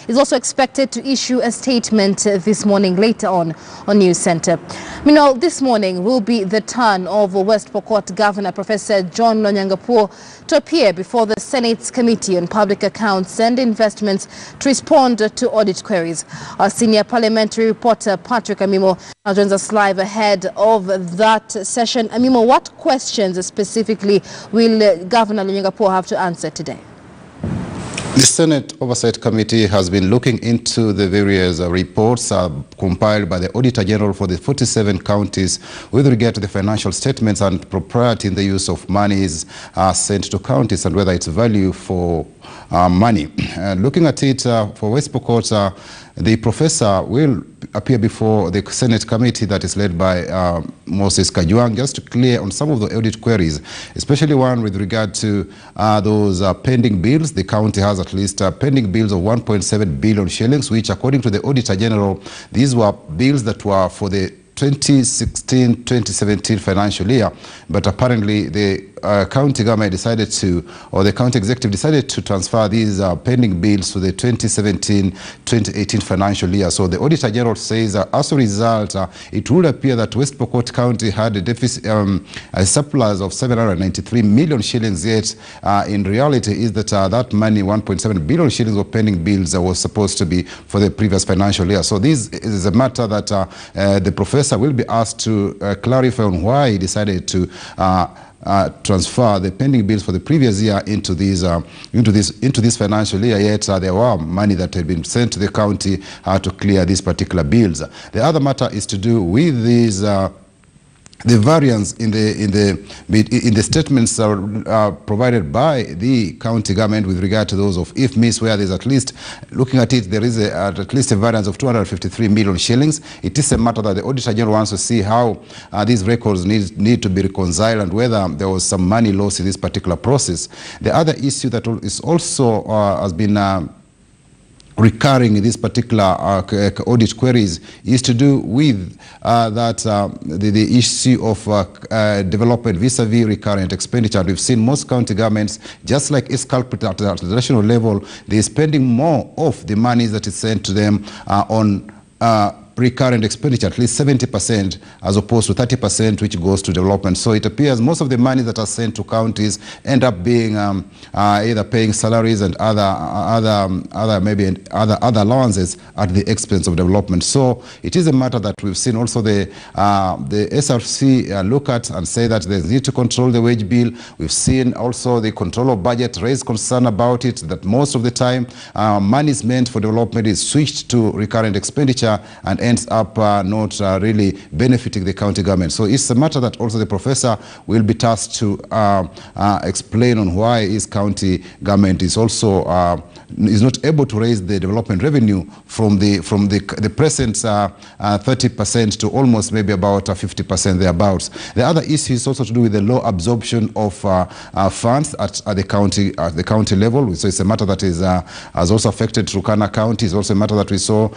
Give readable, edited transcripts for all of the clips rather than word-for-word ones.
is also expected to issue a statement this morning later on News Center. Meanwhile, this morning will be the turn of West Pokot Governor Professor John Lonyangapuo to appear before the Senate's Committee on Public Accounts and Investments to respond to audit queries. Our senior parliamentary reporter Patrick Amimo now joins us live ahead of that session. Amimo, what questions specifically will Governor Lonyangapuo have to answer today? The Senate Oversight Committee has been looking into the various reports compiled by the Auditor General for the 47 counties with regard to the financial statements and propriety in the use of monies sent to counties and whether it's value for money. Looking at it for West Pokot, the professor will appear before the Senate committee that is led by Moses Kajwang just to clear on some of the audit queries, especially one with regard to those pending bills. The county has at least pending bills of 1.7 billion shillings, which according to the Auditor General, these were bills that were for the 2016-2017 financial year, but apparently the county government decided to, or the county executive decided to transfer these pending bills to the 2017-2018 financial year. So the Auditor General says as a result, it would appear that West Pokot County had a deficit, a surplus of 793 million shillings, yet in reality is that that money, 1.7 billion shillings of pending bills was supposed to be for the previous financial year. So this is a matter that the professor will be asked to clarify on why he decided to transfer the pending bills for the previous year into this financial year, yet there were money that had been sent to the county to clear these particular bills. The other matter is to do with these the variance in the statements provided by the county government with regard to those of IFMIS, where there's at least, looking at it, there is at least a variance of 253 million shillings. It is a matter that the Auditor General wants to see how these records need to be reconciled and whether there was some money lost in this particular process. The other issue that is also has been recurring in this particular audit queries is to do with the issue of development vis-a-vis recurrent expenditure. We've seen most county governments, just like its culprit at the national level, they're spending more of the money that is sent to them on recurrent expenditure, at least 70%, as opposed to 30% which goes to development. So it appears most of the money that are sent to counties end up being either paying salaries and other allowances at the expense of development. So it is a matter that we've seen also the SRC look at and say that they need to control the wage bill. We've seen also the control of budget raise concern about it, that most of the time money is meant for development is switched to recurrent expenditure and ends up not really benefiting the county government. So it's a matter that also the professor will be tasked to explain on why his county government is also is not able to raise the development revenue from the present 30% to almost maybe about 50% thereabouts. The other issue is also to do with the low absorption of funds at the county level. So it's a matter that is has also affected Turkana County. It's also a matter that we saw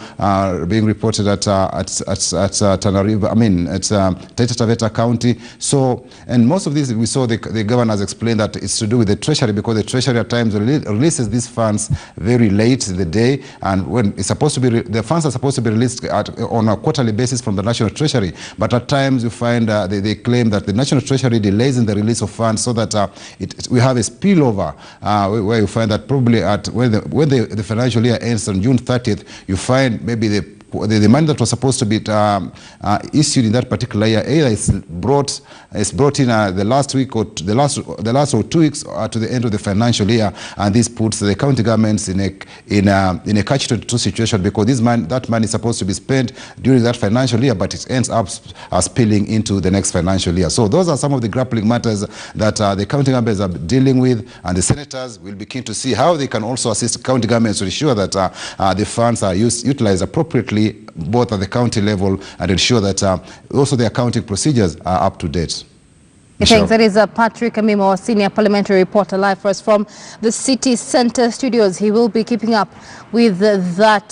being reported at Tana River, at Taita Taveta County. So, and most of this we saw the governors explain that it's to do with the treasury, because the treasury at times releases these funds very late in the day, and when it's supposed to be the funds are supposed to be released on a quarterly basis from the National Treasury, but at times you find they claim that the National Treasury delays in the release of funds so that we have a spillover where you find that probably when the financial year ends on June 30th, you find maybe the money that was supposed to be issued in that particular year either is brought in the last week or the last or 2 weeks to the end of the financial year, and this puts the county governments in a catch-22 situation, because that money is supposed to be spent during that financial year, but it ends up spilling into the next financial year. So those are some of the grappling matters that the county governments are dealing with, and the senators will be keen to see how they can also assist county governments to ensure that the funds are utilized appropriately both at the county level and ensure that also the accounting procedures are up to date. Thanks. That is Patrick Amimo, senior parliamentary reporter, live for us from the City Centre studios. He will be keeping up with that